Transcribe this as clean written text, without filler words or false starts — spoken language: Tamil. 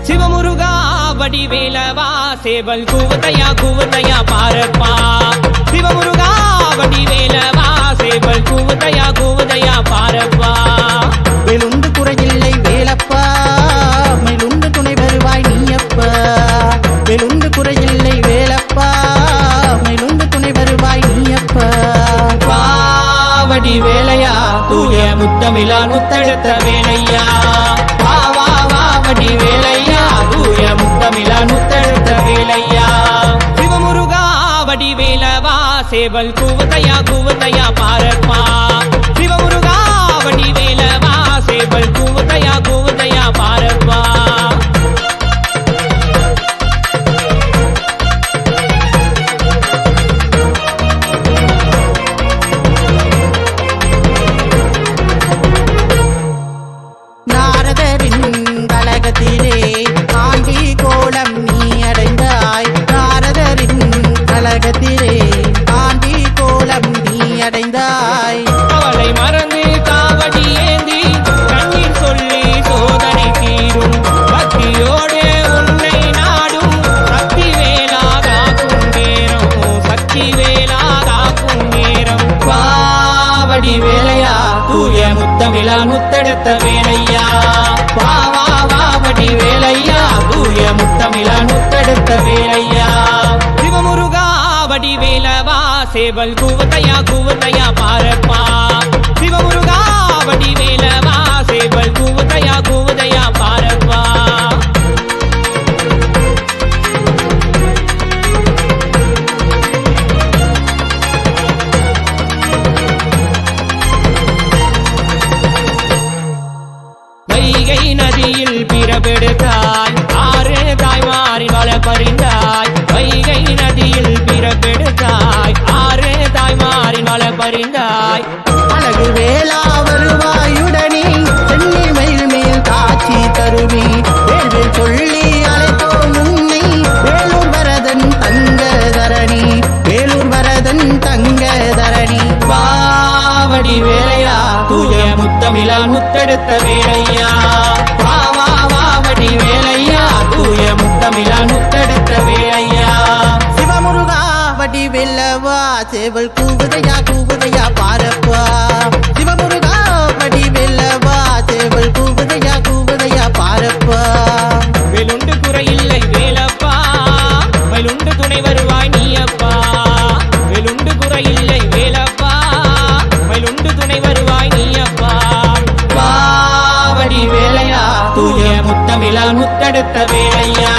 சிவமுருகா வடிவேலவா சேவல் கூவுதையா பாரப்பா சிவமுருகா வடிவேலவா சேவல் கூவுதையா பாரப்பா வெளுந்து குறையில்லை வேலப்பா மேலுண்டு துணை வருவாய் நீயப்பா வெளுந்து குறையில்லை வேலப்பா மேலுண்டு துணை வருவாய் நீயப்பா வடிவேலையா தூய முத்தமிழா முத்தெடுத்த வேலையா வா வடிவேலையா தூய முத்தமிழா முத்தெடுத்த வேலையா சிவமுருகா வடிவேலவா சேவல் கூவுதையா பாரப்பா சிவமுருகா வடிவேலவா சேவல் கூவுதையா பாரப்பா ஆண்டி கோலம் நீ அடைந்தாய் நாரதரின் கலகத்திலே ஆண்டி கோலம் நீ அடைந்தாய் அவளை மறந்து காவடி ஏந்தி கண்ணீர் சொல்லி சோதனை தீரும் பக்தியோடு உன்னை நாடும் சக்தி வேலாகாக்கும் நேரம் பாவடி வேலையா தூய முத்தமிழா முத்தெடுத்த வேலையா வடிவேலையா தூய முத்தமிழா முத்தெடுத்த வேலையா சிவமுருகா வடிவேலவா சேவல் கூவுதையா பாரப்பா சிவமுருகா வடிவேலவா சேவல் கூவுதையா பாரப்பா வைகை நதியில் பிறப்பெடுத்தாய் ஆறு தாய்மாரின் வள பறிந்தாய் வைகை நதியில் பிறப்பெடுத்தாய் ஆறு தாய்மாரின் வள பறிந்தாய் அழகு வேளா வருவாயுடனே சென்னி மயில் மேல் காட்சி தருவி வேறு சொல்லி அழைத்தோம் உன்னை வேலூர் வரதன் தங்க தரணி பாவடி வேலையா தூய முத்தமிழா முத்தெடுத்த வேலையா வாவடி வேலையா தூய முத்தமிழா முத்தெடுத்த வேலையா சிவமுருகா வடிவேலவா சேவல் கூவுதையா பாரப்பா சிவமுருகா வடிவேலவா சேவல் கூவுதையா பாரப்பா வெளுண்டு குறையில்லை வேலப்பா வெளுண்டு துணை வருவாய் நீயப்பா வெளுண்டு குறையில்லை வேலப்பா வெளுண்டு துணை வருவாய் நீயப்பா வடிவேலையா தூய முத்தமிழா முத்தெடுத்த வேலையா